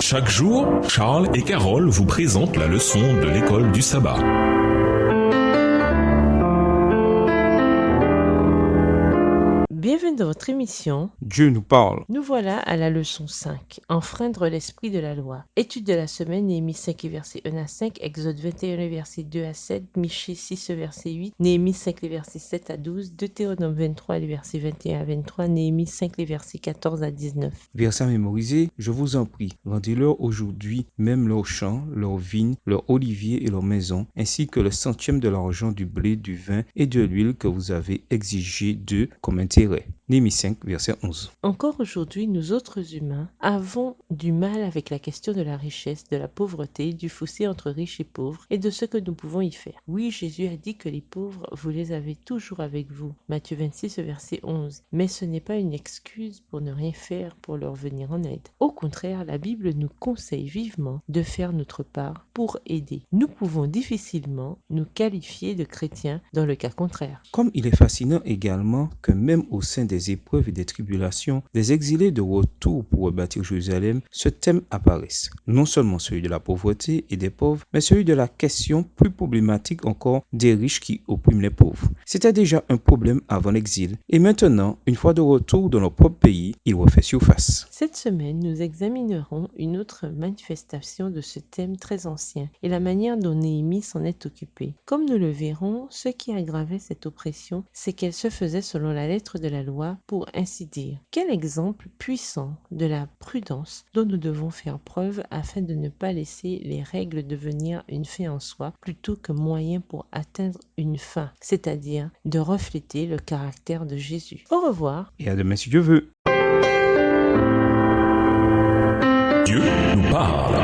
Chaque jour, Charles et Carole vous présentent la leçon de l'école du sabbat. Bienvenue dans votre émission. Dieu nous parle. Nous voilà à la leçon 5, enfreindre l'esprit de la loi. Étude de la semaine, Néhémie 5 et versets 1 à 5, Exode 21 et versets 2 à 7, Michée 6 verset 8, Néhémie 5 les versets 7 à 12, Deutéronome 23 les versets 21 à 23, Néhémie 5 les versets 14 à 19. Versets à mémoriser, je vous en prie, rendez-leur aujourd'hui même leurs champs, leurs vignes, leurs oliviers et leurs maisons, ainsi que le centième de l'argent, du blé, du vin et de l'huile que vous avez exigé d'eux comme intérêt. Néhémie 5, verset 11. Encore aujourd'hui, nous autres humains avons du mal avec la question de la richesse, de la pauvreté, du fossé entre riches et pauvres et de ce que nous pouvons y faire. Oui, Jésus a dit que les pauvres, vous les avez toujours avec vous. Matthieu 26, verset 11. Mais ce n'est pas une excuse pour ne rien faire pour leur venir en aide. Au contraire, la Bible nous conseille vivement de faire notre part pour aider. Nous pouvons difficilement nous qualifier de chrétiens dans le cas contraire. Comme il est fascinant également que même au sein des épreuves et des tribulations, des exilés de retour pour rebâtir Jérusalem, ce thème apparaisse. Non seulement celui de la pauvreté et des pauvres, mais celui de la question plus problématique encore des riches qui oppriment les pauvres. C'était déjà un problème avant l'exil, et maintenant, une fois de retour dans leur propre pays, il refait surface. Cette semaine, nous examinerons une autre manifestation de ce thème très ancien et la manière dont Néhémie s'en est occupé. Comme nous le verrons, ce qui aggravait cette oppression, c'est qu'elle se faisait selon la lettre de la loi, pour ainsi dire. Quel exemple puissant de la prudence dont nous devons faire preuve afin de ne pas laisser les règles devenir une fin en soi plutôt que moyen pour atteindre une fin, c'est-à-dire de refléter le caractère de Jésus. Au revoir. Et à demain si Dieu veut. Dieu nous parle.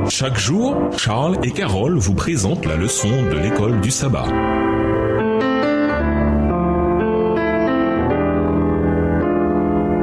Chaque jour, Charles et Carole vous présentent la leçon de l'école du sabbat.